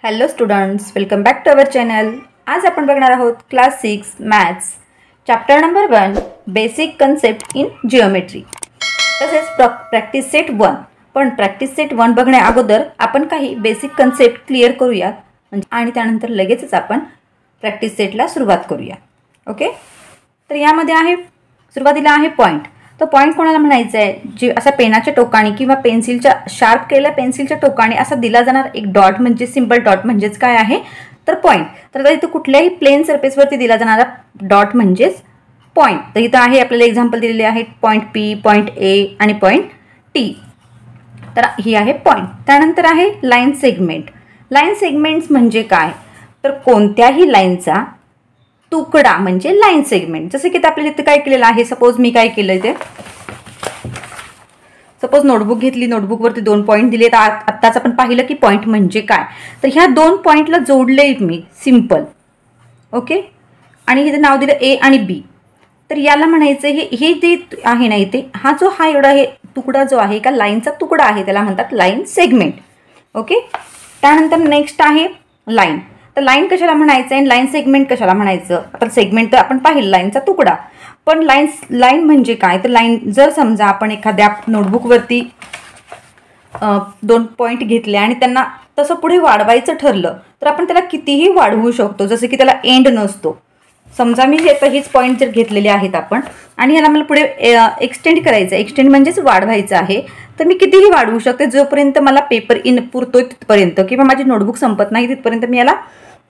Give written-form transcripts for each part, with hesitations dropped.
Hello students, welcome back to our channel. आज आपण बघणार आहोत class 6 maths chapter number 1 basic concept in geometry. तसेच प्रॅक्टिस सेट 1. पण प्रॅक्टिस सेट 1 बघण्या अगोदर आपण काही बेसिक कन्सेप्ट क्लिअर करूयात आणि त्यानंतर लगेचच आपण प्रॅक्टिस सेटला सुरुवात करूया. ओके, तर यामध्ये आहे सुरुवातीला आहे पॉईंट. तो पॉईंट कोणाला म्हणायचा आहे? जे असा पेनाच्या टोकाने किंवा पेन्सिलच्या शार्प केलेल्या पेन्सिलच्या टोकाने असा दिला जाणार एक डॉट म्हणजे सिंपल डॉट म्हणजेच काय आहे तर पॉईंट. तर इथं कुठल्याही प्लेन सरफेसवरती दिला जाणारा डॉट म्हणजेच पॉईंट. तर इथं आहे आपल्याला एक्झाम्पल दिलेले आहेत पॉईंट पी, पॉईंट ए आणि पॉईंट टी. तर ही आहे पॉईंट. त्यानंतर आहे लाईन सेगमेंट. लाईन सेगमेंट्स म्हणजे काय तर कोणत्याही लाईनचा तुकडा म्हणजे लाईन सेगमेंट. जसं की आपल्याला इथे काय केलेलं आहे, सपोज मी काय केलं इथे, सपोज नोटबुक घेतली, नोटबुकवरती 2 पॉईंट दिले. तर आत्ताच आपण पाहिलं की पॉईंट म्हणजे काय. तर ह्या 2 पॉईंटला जोडले मी सिंपल. ओके, आणि इथे नाव दिलं ए आणि बी. तर याला म्हणायचं हे जे आहे ना इथे हा एवढा हे तुकडा जो आहे का लाईनचा तुकडा आहे त्याला म्हणतात लाईन सेगमेंट. ओके, त्यानंतर नेक्स्ट आहे लाईन. तर लाईन कशाला म्हणायचं आहे, लाईन सेगमेंट कशाला म्हणायचं. आता सेगमेंट तर आपण पाहिलं लाईनचा तुकडा, पण लाईन म्हणजे काय तर लाईन जर समजा आपण एखाद्या नोटबुकवरती 2 पॉईंट घेतले आणि त्यांना तसं पुढे वाढवायचं ठरलं तर आपण त्याला कितीही वाढवू शकतो. जसं की त्याला एंड नसतो. समजा मी हेच पॉईंट जर घेतलेले आहेत आपण आणि ह्याला मला पुढे एक्सटेंड करायचं आहे, एक्सटेंड म्हणजेच वाढवायचं आहे, तर मी कितीही वाढवू शकते जोपर्यंत मला पेपर इन पुरतोय तिथपर्यंत किंवा माझी नोटबुक संपत नाही तिथपर्यंत मी याला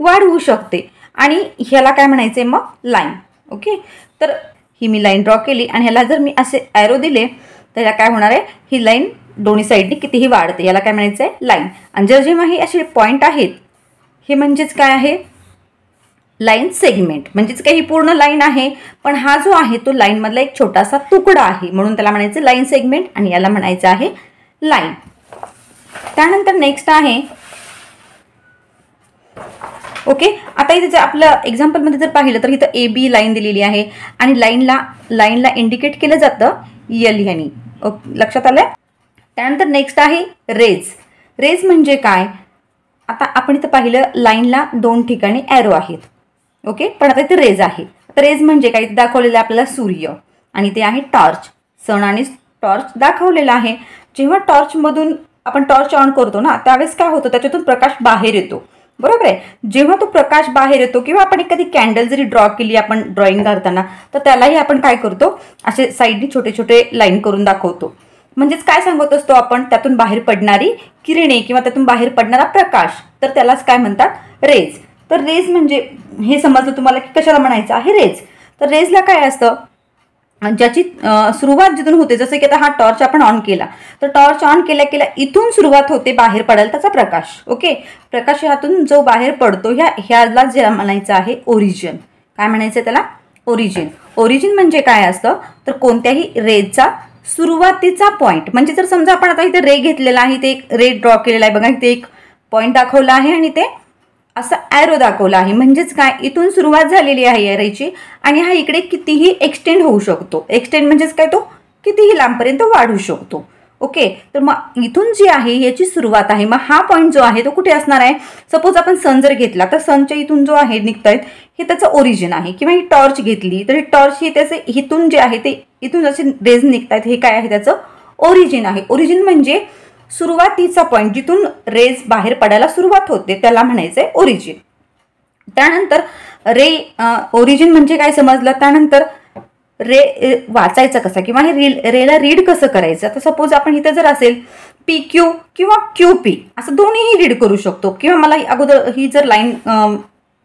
वाढवू शकते. आणि ह्याला काय म्हणायचं आहे मग लाईन. ओके, तर ही मी लाईन ड्रॉ केली आणि ह्याला जर मी असे ॲरो दिले तर ह्याला काय होणार आहे, ही लाईन दोन्ही साईडनी कितीही वाढते. याला काय म्हणायचं आहे लाईन. आणि जेव्हा हे असे पॉईंट आहेत हे म्हणजेच काय आहे लाईन सेगमेंट. म्हणजेच काही पूर्ण लाईन आहे पण हा जो आहे तो लाईनमधला एक छोटासा तुकडा आहे म्हणून त्याला म्हणायचं लाईन सेगमेंट आणि याला म्हणायचं आहे लाईन. त्यानंतर नेक्स्ट आहे ओके. आता इथे आपलं एक्झाम्पलमध्ये जर पाहिलं तर इथं ए बी लाईन दिलेली आहे आणि लाईनला इंडिकेट केलं जातं यल ह्यानी. लक्षात आलं. त्यानंतर नेक्स्ट आहे रेज. रेज म्हणजे काय, आता आपण इथं पाहिलं लाईनला 2 ठिकाणी ॲरो आहेत. ओके, पण आता इथे रेज आहे. आता रेज म्हणजे काय दाखवलेलं आहे आपल्याला सूर्य आणि ते आहे टॉर्च. सन आणि टॉर्च दाखवलेला आहे. जेव्हा टॉर्चमधून आपण टॉर्च ऑन करतो ना त्यावेळेस काय होतं, त्याच्यातून प्रकाश बाहेर येतो. बरोबर आहे. जेव्हा तो प्रकाश बाहेर येतो किंवा आपण एखादी कॅन्डल जरी ड्रॉ केली आपण ड्रॉइंग करताना तर त्यालाही आपण काय करतो असे साईडनी छोटे छोटे लाईन करून दाखवतो. म्हणजेच काय सांगत असतो आपण, त्यातून बाहेर पडणारी किरणे किंवा त्यातून बाहेर पडणारा प्रकाश, तर त्यालाच काय म्हणतात रेज. तर रेज म्हणजे हे समजलं तुम्हाला की कशाला म्हणायचं आहे रेज. तर रेजला काय असतं, ज्याची सुरुवात जिथून होते, जसं की आता हा टॉर्च आपण ऑन केला तर टॉर्च ऑन केल्या इथून सुरुवात होते बाहेर पडायला त्याचा प्रकाश. ओके, प्रकाश ह्यातून जो बाहेर पडतो ह्याला जे म्हणायचं आहे ओरिजिन. काय म्हणायचं त्याला ओरिजिन. ओरिजिन म्हणजे काय असतं तर कोणत्याही रेजचा सुरुवातीचा पॉईंट. म्हणजे जर समजा आपण आता इथे रे घेतलेला आहे, ते एक रे ड्रॉ केलेला आहे बघा, इथे एक पॉईंट दाखवला आहे आणि ते असा ॲरो दाखवला आहे. म्हणजेच काय इथून सुरुवात झालेली आहे ॲरोची आणि हा इकडे कितीही एक्सटेंड होऊ शकतो. एक्सटेंड म्हणजेच काय तो कितीही लांबपर्यंत वाढू शकतो. ओके, तर मग इथून जी आहे याची सुरुवात आहे. मग हा पॉईंट जो आहे तो कुठे असणार आहे, सपोज आपण सन जर घेतला तर सनच्या इथून जो आहे निघतायत हे त्याचं ओरिजिन आहे. किंवा ही टॉर्च घेतली तर ही टॉर्च ही त्याचे इथून जे आहे ते इथून जसे रेज निघतायत हे काय आहे त्याचं ओरिजिन आहे. ओरिजिन म्हणजे सुरुवातीचा पॉईंट जिथून रेज बाहेर पडायला सुरुवात होते त्याला म्हणायचं आहे ओरिजिन. त्यानंतर ओरिजिन म्हणजे काय समजलं. त्यानंतर रे वाचायचं कसं किंवा हे रेला रीड कसं करायचं. आता सपोज आपण इथं जर असेल पी क्यू किंवा क्यू पी असं दोन्हीही रीड करू शकतो. किंवा मला अगोदर ही जर लाईन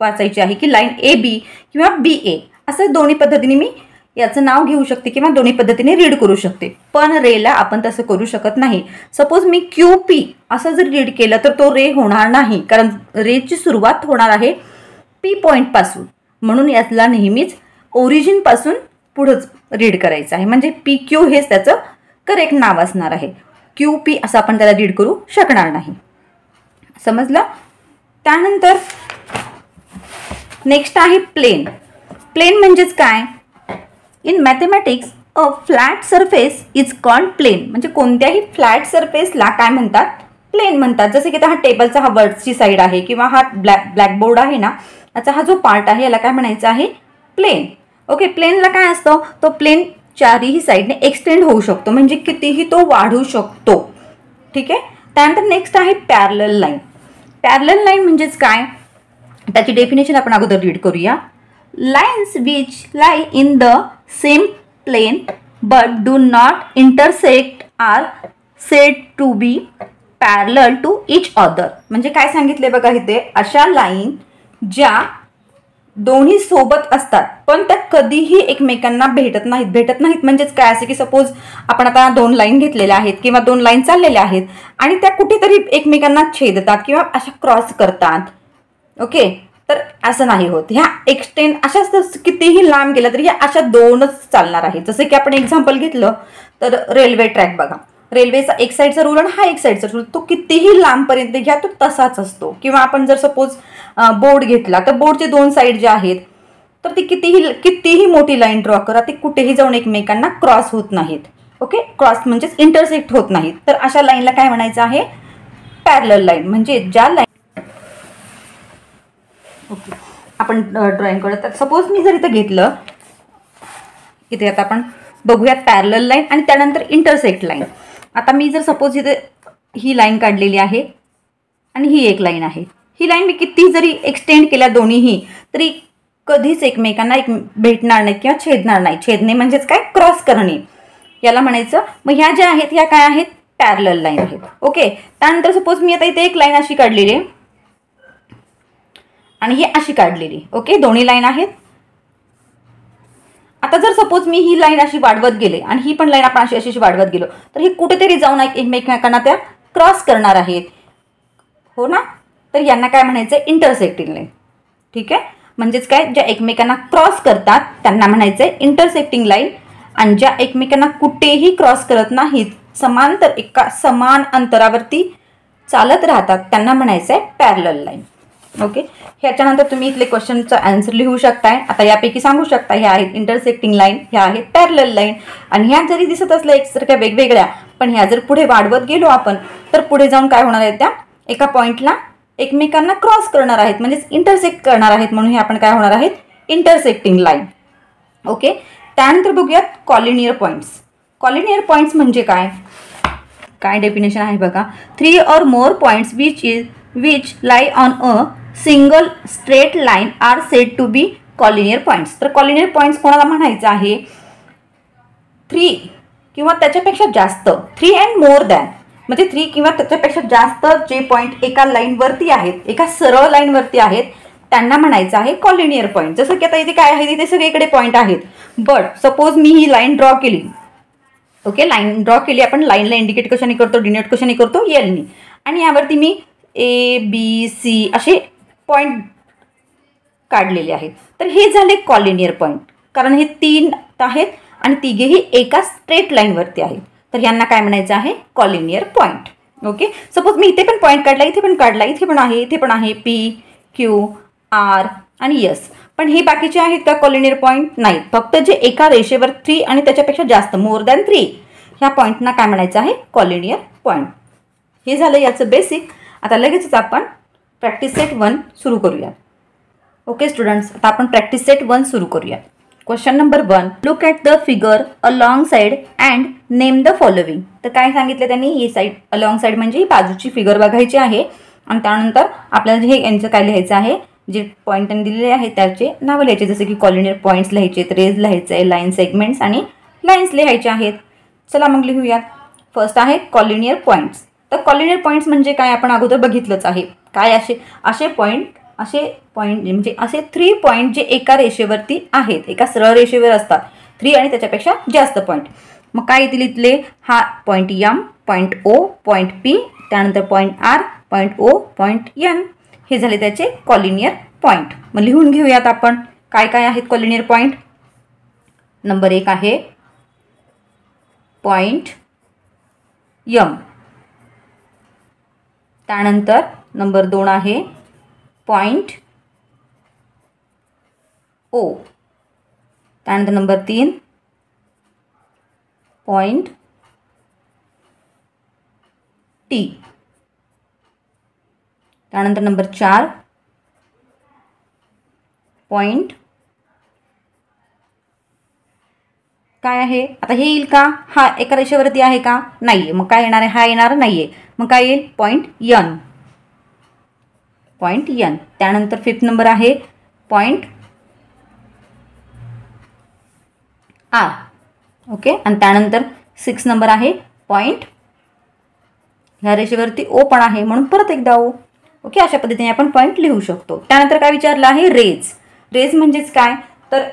वाचायची आहे की लाईन ए बी किंवा बी ए असं दोन्ही पद्धतीने मी याचं नाव घेऊ शकते किंवा दोन्ही पद्धतीने रीड करू शकते. पण रेला आपण तसं करू शकत नाही. सपोज मी क्यू पी असं जर रीड केलं तर तो रे होणार नाही, कारण रेची सुरुवात होणार आहे पी पॉईंटपासून. म्हणून याला नेहमीच ओरिजिनपासून पुढंच रीड करायचं आहे. म्हणजे पी क्यू हेच त्याचं करेक्ट नाव असणार आहे. क्यू पी असं आपण त्याला रीड करू शकणार नाही. समजलं. त्यानंतर नेक्स्ट आहे प्लेन. प्लेन म्हणजेच काय, in mathematics a flat surface is called plane. म्हणजे कोणत्याही फ्लॅट सरफेसला काय म्हणतात प्लेन म्हणतात. जसे की हा टेबलचा हा वर्डची साईड आहे किंवा हा ब्लॅकबोर्ड आहे ना, याचा हा जो पार्ट आहे याला काय म्हणायचं आहे, प्लेन. ओके, प्लेनला काय असतं, तो प्लेन चारही साईडने एक्सटेंड होऊ शकतो, म्हणजे कितीही तो वाढू शकतो. ठीक आहे. त्यानंतर नेक्स्ट आहे पॅरलल लाईन. पॅरलल लाईन म्हणजेच काय, त्याची डेफिनेशन आपण अगोदर रीड करूया. Lines which lie in the same plane but do not intersect are said to be parallel to each other. म्हणजे काय सांगितले बघा इथे, अशा लाईन ज्या दोन्ही सोबत असतात पण त्या कधीही एकमेकांना भेटत नाहीत म्हणजेच काय, असे की सपोज आपण आता दोन लाईन घेतलेल्या आहेत किंवा दोन लाईन चाललेल्या आहेत आणि त्या कुठेतरी एकमेकांना छेदतात किंवा अशा क्रॉस करतात. ओके, तर असं नाही होत. ह्या एक्सटेंड अशा कितीही लांब गेल्या तरी ह्या अशा दोनच चालणार आहेत. जसं की आपण एक्झाम्पल घेतलं तर रेल्वे ट्रॅक बघा, रेल्वेचा एक साईडचा रूल आणि हा एक साईडचा रूल, तो कितीही लांबपर्यंत घ्या तो तसाच असतो. किंवा आपण जर सपोज बोर्ड घेतला तर बोर्डचे दोन साईड जे आहेत तर ती कितीही मोठी लाईन ड्रॉ करा, ती कुठेही जाऊन एकमेकांना क्रॉस होत नाहीत. ओके, क्रॉस म्हणजेच इंटरसेक्ट होत नाहीत. तर अशा लाईनला काय म्हणायचं आहे, पॅरलल लाईन. म्हणजे ज्या लाईन, ओके आपण ड्रॉइंग करत, सपोज मी जर इथं घेतलं, इथे आता आपण बघूयात पॅरलल लाईन आणि त्यानंतर इंटरसेक्ट लाईन. आता मी जर सपोज इथे ही लाईन काढलेली आहे आणि ही एक लाईन आहे, ही लाईन मी किती जरी एक्सटेंड केल्या दोन्हीही तरी कधीच एकमेकांना भेटणार नाही किंवा छेदणार नाही. छेदणे म्हणजेच काय, क्रॉस करणे याला म्हणायचं. मग ह्या ज्या आहेत ह्या काय आहेत, पॅरलल लाईन आहेत. ओके, त्यानंतर सपोज मी आता इथे एक लाईन अशी काढलेली आहे आणि ही अशी काढलेली. ओके, दोन्ही लाईन आहेत. आता जर सपोज मी ही लाईन अशी वाढवत गेले आणि ही पण लाईन आपण अशी अशी वाढवत गेलो तर ही कुठेतरी जाऊन एकमेकांना त्या क्रॉस करणार आहेत, हो ना. तर यांना काय म्हणायचं, इंटरसेक्टिंग लाईन. ठीक आहे, म्हणजेच काय, ज्या एकमेकांना क्रॉस करतात त्यांना म्हणायचंय इंटरसेक्टिंग लाईन, आणि ज्या एकमेकांना कुठेही क्रॉस करत नाहीत, समांतर एका समान अंतरावरती चालत राहतात त्यांना म्हणायचंय पॅरलल लाईन. ओके, ह्याच्यानंतर तुम्ही इथले क्वेश्चनचा आन्सर लिहू शकताय. आता यापैकी सांगू शकता, ह्या आहेत इंटरसेक्टिंग लाईन, ह्या आहेत पॅरलल लाईन. आणि ह्या जरी दिसत असल्या एकसारख्या वेगवेगळ्या, पण ह्या जर पुढे वाढवत गेलो आपण तर पुढे जाऊन काय होणार आहे, त्या एका पॉईंटला एकमेकांना क्रॉस करणार आहेत, म्हणजेच इंटरसेक्ट करणार आहेत, म्हणून हे आपण काय होणार आहेत, इंटरसेक्टिंग लाईन. ओके, त्यानंतर बघूयात कॉलिनियर पॉईंट्स. कॉलिनियर पॉईंट्स म्हणजे काय, काय डेफिनेशन आहे बघा. 3 or more points which lie on a single straight line are said to be collinear points. तर कॉलिनियर पॉईंट्स कोणाला म्हणायचं आहे, 3 किंवा त्याच्यापेक्षा जास्त, 3 and more than, म्हणजे 3 किंवा त्याच्यापेक्षा जास्त जे पॉईंट एका लाईनवरती आहेत, एका सरळ लाईनवरती आहेत, त्यांना म्हणायचं आहे कॉलिनियर पॉईंट. जसं की आता इथे काय आहे, इथे सगळीकडे पॉईंट आहेत, but suppose me he line draw केली. ओके, लाईन ड्रॉ केली आपण, लाईनला इंडिकेट कशाने करतो, डिनोट कशाने करतो, एलनी, आणि यावरती मी ABC असे पॉईंट काढलेले आहेत. तर हे झाले कॉलिनियर पॉईंट, कारण हे 3 आहेत आणि तिघेही एका स्ट्रेट लाईनवरती आहेत. तर यांना काय म्हणायचं आहे, कॉलिनियर पॉईंट. ओके, सपोज मी इथे पण पॉईंट काढला, इथे पण काढला, इथे पण आहे, इथे पण आहे, P, Q, R आणि S. पण हे बाकीचे आहेत का कॉलिनियर पॉईंट, नाही. फक्त जे एका रेषेवर 3 आणि त्याच्यापेक्षा जास्त, मोर दॅन 3, ह्या पॉईंटना काय म्हणायचं आहे, कॉलिनियर पॉईंट. हे झालं याचं बेसिक. आता लगेचच आपण प्रॅक्टिस सेट 1 सुरू करूया. ओके स्टुडंट्स, आता आपण प्रॅक्टिस सेट 1 सुरू करूया. Question number 1, look at the figure along side and name the following. तर काय सांगितलं त्यांनी, ही साईड अलॉंग साईड म्हणजे ही बाजूची फिगर बघायची आहे आणि त्यानंतर आपल्याला हे यांचं काय लिहायचं आहे, जे पॉईंट दिलेले आहेत त्याचे नावं लिहायचे, जसे की कॉलिनियर पॉईंट्स लिहायचे, रेज लिहायचे आहे, लाईन सेगमेंट्स आणि लाईन्स लिहायचे आहेत. चला मग लिहूयात. फर्स्ट आहे कॉलिनियर पॉईंट्स. तर कॉलिनियर पॉईंट्स म्हणजे काय, आपण अगोदर बघितलंच आहे. काय असे पॉईंट म्हणजे असे 3 पॉईंट जे एका रेषेवरती आहेत, एका सरळ रेषेवर असतात, 3 आणि त्याच्यापेक्षा जास्त पॉईंट. मग काय येतील इथले, हा point M, point O, point P, त्यानंतर point R, point O, point N, हे झाले त्याचे कॉलिनियर पॉईंट. मग लिहून घेऊयात आपण काय काय आहेत कॉलिनियर पॉईंट. नंबर 1 आहे पॉईंट M, त्यानंतर नंबर 2 आहे पॉईंट O, त्यानंतर नंबर 3 पॉईंट T, त्यानंतर नंबर 4 पॉइंट काय आहे, आता हे येईल का, हा एका रेषेवरती आहे का, नाही आहे, मग काय येणार आहे, हा येणार नाही आहे, मग काय येईल पॉइंट एन, पॉइंट एन. त्यानंतर 5th नंबर आहे पॉइंट आर. ओके, आणि त्यानंतर 6 नंबर आहे पॉइंट, ह्या रेषेवरती ओ पण आहे म्हणून परत एकदा ओ. ओके, अशा पद्धतीने आपण पॉइंट लिहू शकतो. त्यानंतर काय विचारलं आहे, रेज. रेज म्हणजेच काय, तर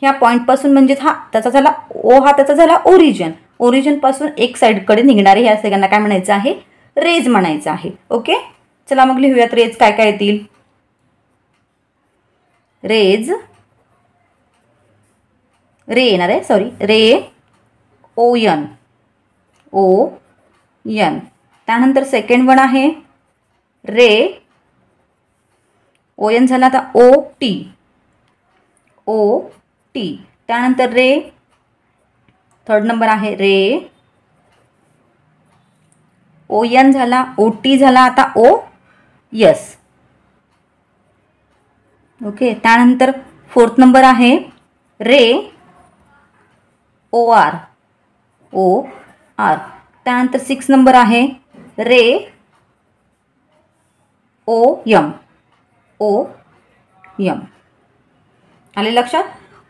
ह्या पॉईंटपासून म्हणजेच हा त्याचा झाला ओ, हा त्याचा झाला ओरिजिन. ओरिजिनपासून एक साईडकडे निघणारे ह्या सगळ्यांना काय म्हणायचं आहे, रेज म्हणायचं आहे. ओके, चला मग लिहूयात रेज काय काय येतील. रेज, रे येणार आहे, सॉरी, रे ओ एन, ओ एन. त्यानंतर सेकंड वन आहे रे ओ एन झाला, आता ओ टी, ओ टी. त्यानंतर रे, थर्ड नंबर आहे रे ओ एन झाला, ओ टी झाला, आता ओ यस. ओके, त्यानंतर 4th नंबर आहे रे ओ आर, ओ आर. त्यानंतर 6 नंबर आहे रे ओ यम, ओ यम. आले लक्षात.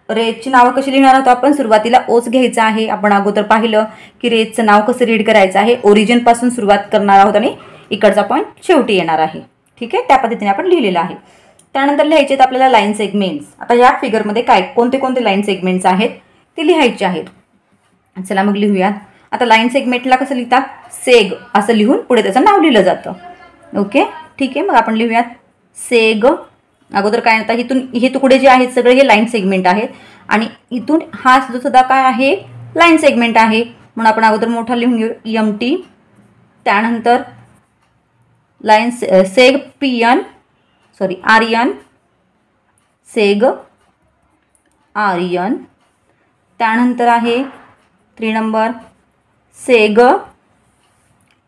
रेजची नावं कशी लिहिणार आहोत आपण, सुरुवातीला ओच घ्यायचा आहे. आपण अगोदर पाहिलं की रेजचं नाव कसं रीड करायचं आहे, ओरिजिनपासून सुरुवात करणार आहोत आणि इकडचा पॉईंट शेवटी येणार आहे. ठीक आहे, त्या पद्धतीने आपण लिहिलेलं आहे. त्यानंतर लिहायचे आहेत आपल्याला लाईन सेगमेंट्स. आता या फिगरमध्ये काय कोणते कोणते लाईन सेगमेंट्स आहेत ते लिहायचे आहेत. चला मग लिहूयात. आता लाईन सेगमेंटला कसं लिहितात, सेग असं लिहून पुढे त्याचं नाव लिहिलं जातं. ओके, ठीक आहे, मग आपण लिहूयात सेग. अगोदर काय आता इथून हे तुकडे जे आहेत सगळे हे लाईन सेगमेंट आहेत आणि इथून हा जो सुद्धा काय आहे लाईन सेगमेंट आहे, म्हणून आपण अगोदर मोठा लिहून घेऊ एम टी. त्यानंतर line seg P N, sorry R N, seg R N. त्यानंतर आहे 3 नंबर सेग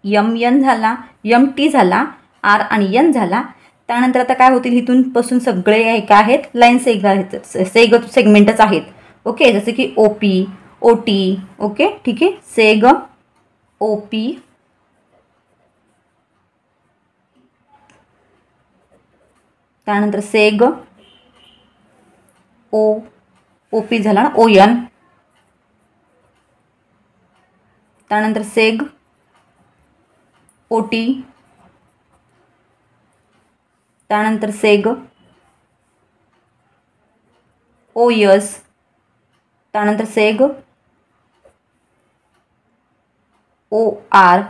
एम एन झाला, एम टी झाला, आर आणि एन झाला. त्यानंतर आता काय होतील, इथून पासून सगळे काय आहेत लाईन सेग आहेत, सेग सेगमेंटच आहेत. ओके, जसे की O P, O T. Okay, ठीक आहे, सेग ओ पी, त्यानंतर सेग ओ, ओ पी झाला ना, ओ एन. त्यानंतर सेग ओ टी, त्यानंतर सेग ओ यस, त्यानंतर सेग ओ आर,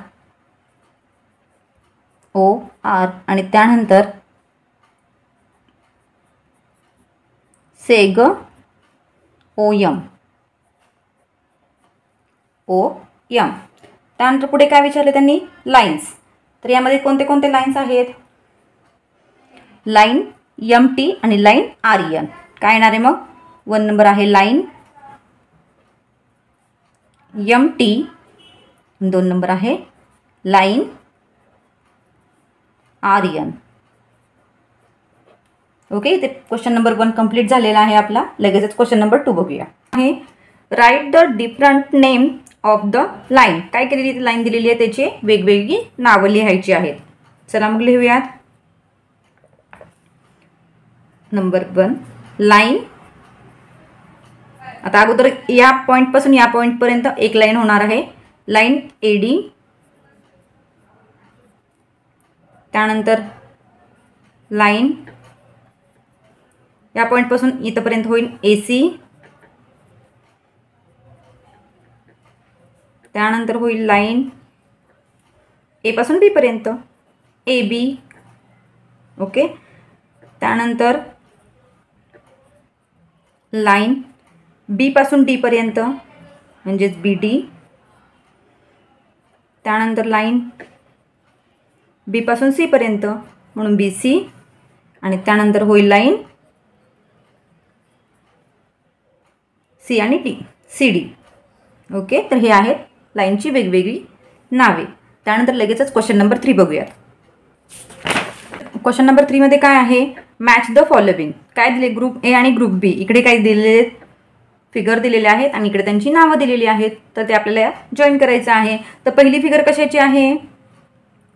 ओ आर. आणि त्यानंतर सेग ओ यम, ओ यम. त्यानंतर पुढे काय विचारले त्यांनी, लाईन्स. तर यामध्ये कोणते कोणते लाईन्स आहेत, लाईन एम टी आणि लाईन आर एन. काय येणार आहे मग, 1 नंबर आहे लाईन एम टी, 2 नंबर आहे लाईन आर एन. ओके, इथे क्वेश्चन नंबर 1 कंप्लीट झालेला आहे आपला. लगेचच क्वेश्चन नंबर 2 बघूया. आहे write the different name of the line. काय केलेली ती लाईन दिलेली आहे, त्याची वेगवेगळी नावं लिहायची आहेत. चला मग लिहूयात. Number 1 line. आता अगोदर या पॉईंटपासून या पॉईंटपर्यंत एक लाईन होणार आहे, लाईन ए डी. त्यानंतर लाईन या पॉईंटपासून इथपर्यंत होईल ए सी. त्यानंतर होईल लाईन ए पासून बी पर्यंत ए बी. ओके, त्यानंतर लाईन बी पासून डी पर्यंत म्हणजेच बी डी. त्यानंतर लाईन बी पासून सी पर्यंत म्हणून बी सी. आणि त्यानंतर होईल लाईन सी आणि डी, सी डी. ओके, तर हे आहेत लाईनची वेगवेगळी नावे. त्यानंतर लगेचच क्वेश्चन नंबर 3 बघूयात. क्वेश्चन नंबर 3 मध्ये काय आहे, मॅच द फॉलोइंग. काय दिले, ग्रुप ए आणि ग्रुप बी. इकडे काय दिलेले फिगर दिलेले आहेत आणि इकडे त्यांची नावं दिलेली आहेत. तर ते आपल्याला जॉईन करायचं आहे. तर पहिली फिगर कशाची आहे,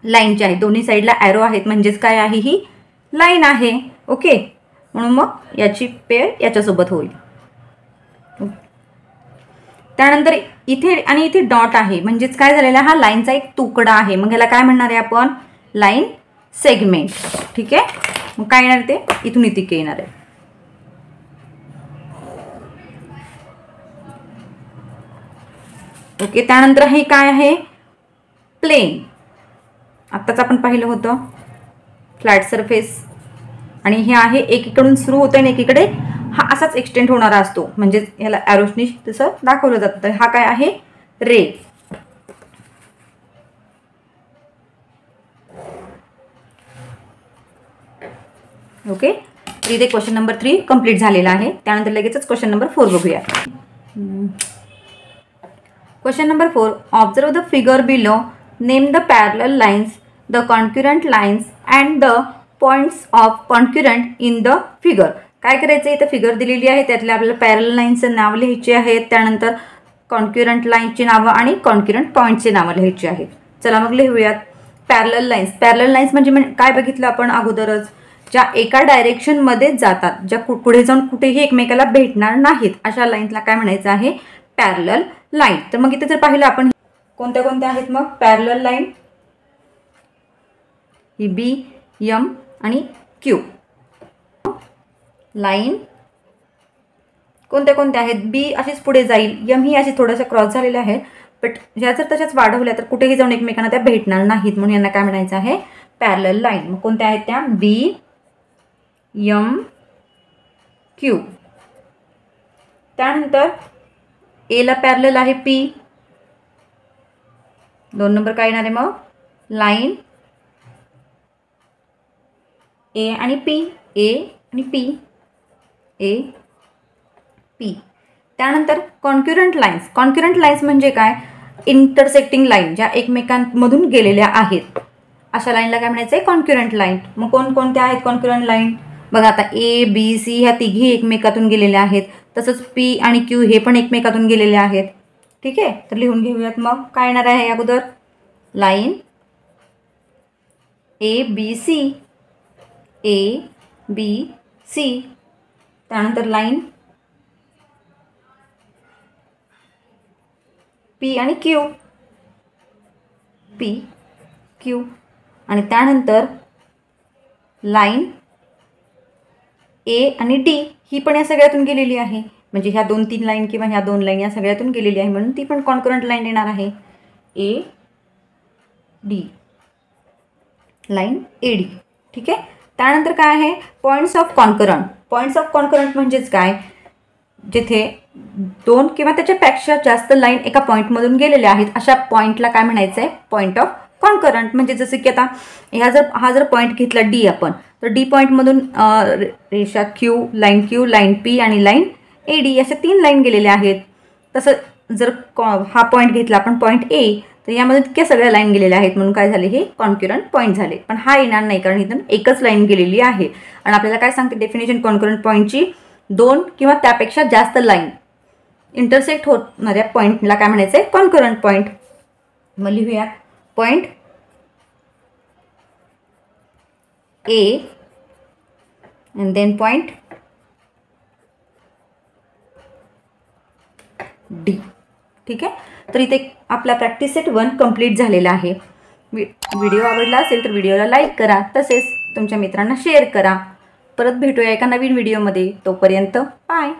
लाईनची आहे. दोन्ही साईडला ॲरो आहेत म्हणजेच काय आहे, ही लाईन आहे. ओके, म्हणून मग याची पेअर याच्यासोबत होईल. त्यानंतर इथे आणि इथे डॉट आहे म्हणजेच काय झालेला, हा लाईनचा एक तुकडा आहे. मग याला काय म्हणणार आहे आपण, लाईन सेगमेंट. ठीक आहे, मग काय येणार ते, इथून इथे येणार आहे. ओके, त्यानंतर हे काय आहे, प्लेन. आत्ताच आपण पाहिलं होतं फ्लॅट सरफेस. आणि हे आहे एकीकडून सुरू होतं आणि एकीकडे हा असाच एक्सटेंड होणारा असतो, म्हणजेच ह्याला ॲरोशनी तसं दाखवलं जातं. तर हा काय आहे, रे. ओके, तर इथे क्वेश्चन नंबर 3 कंप्लीट झालेला आहे. त्यानंतर लगेचच क्वेश्चन नंबर 4 बघूया. Question number 4, observe the figure below, name the parallel lines, the concurrent lines and the points of concurrent in the figure. काय करायचं, इथं फिगर दिलेली आहे, त्यातल्या आपल्याला पॅरलल लाईन्सचं नाव लिहायचे आहेत. त्यानंतर कॉन्क्युरंट लाईन्सची नावं आणि कॉन्क्युरंट पॉईंटचे नावं लिहायची आहेत. चला मग लिहूयात. Parallel lines. पॅरलल लाईन्स म्हणजे काय बघितलं आपण अगोदरच, ज्या एका डायरेक्शनमध्येच जातात, ज्या पुढे जाऊन कुठेही एकमेकाला भेटणार नाहीत, अशा लाईन्सला काय म्हणायचं आहे, पॅरलल लाईन. तर मग इथे जर पाहिलं आपण कोणत्या कोणत्या आहेत मग पॅरलल लाईन, ही बी, एम आणि क्यू. लाईन कोणत्या कोणत्या आहेत, बी अशीच पुढे जाईल, एम ही अशी थोड्याशा क्रॉस झालेल्या आहेत, बट ह्या जर तशाच वाढवल्या तर कुठेही जाऊन एकमेकांना त्या भेटणार नाहीत, म्हणून यांना काय म्हणायचं आहे, पॅरलल लाईन. मग कोणत्या आहेत त्या, बी, एम, क्यू. त्यानंतर एला पॅरलल आहे पी. 2 नंबर काय येणार आहे मग, लाईन ए आणि पी, ए आणि पी, ए, पी. त्यानंतर कॉन्क्युरंट लाईन्स. कॉन्क्युरंट लाईन्स म्हणजे काय, इंटरसेक्टिंग लाईन, ज्या एकमेकांमधून गेलेल्या आहेत, अशा लाईनला काय म्हणायचं आहे, कॉन्क्युरंट लाईन. मग कोणकोणत्या आहेत कॉन्क्युरंट लाईन, बघा आता ए, बी, सी ह्या तिघी एकमेकातून गेलेल्या आहेत. तसंच पी आणि क्यू हे पण एकमेकातून गेलेले आहेत. ठीक आहे, तर लिहून घेऊयात. मग काय येणार आहे अगोदर, line A B C, A B C. त्यानंतर लाईन पी आणि क्यू, पी, क्यू. आणि त्यानंतर लाईन ए आणि डी, ही पण या सगळ्यातून गेलेली आहे, म्हणजे ह्या 2-3 लाईन किंवा ह्या 2 लाईन या सगळ्यातून गेलेली आहे, म्हणून ती पण कॉन्क्युरंट लाईन येणार आहे, A D, line A D. ठीक आहे. त्यानंतर काय आहे, points of concurrent. Points of concurrent म्हणजेच काय, जिथे 2 किंवा त्याच्यापेक्षा जास्त लाईन एका पॉईंटमधून गेलेल्या आहेत, अशा पॉईंटला काय म्हणायचं आहे, पॉईंट ऑफ कॉन्करंट. म्हणजे जसं की आता हा जर पॉईंट घेतला डी आपण, तर डी पॉईंटमधून रेषा क्यू, लाईन पी आणि लाईन ए डी अशा 3 लाईन गेलेल्या आहेत. तसं जर हा पॉईंट घेतला आपण पॉईंट ए, तर यामध्ये इतक्या सगळ्या लाईन गेलेल्या आहेत, म्हणून काय झाले, हे कॉन्क्युरंट पॉईंट झाले. पण हा येणार नाही, कारण इथून एकच लाईन गेलेली आहे. आणि आपल्याला काय सांगते डेफिनेशन, कॉन्क्युरंट पॉईंटची 2 किंवा त्यापेक्षा जास्त लाईन इंटरसेक्ट होणाऱ्या पॉईंटला काय म्हणायचं आहे, कॉन्क्युरंट पॉईंट. मग लिहूयात, point A and then point D. ठीक आहे. तर इथे आपला प्रॅक्टिस सेट 1 कंप्लीट झालेला आहे. व्हिडिओ आवडला असेल तर व्हिडिओला लाईक करा, तसेच तुमच्या मित्रांना शेअर करा. परत भेटूया एका नवीन व्हिडिओमध्ये. तोपर्यंत बाय.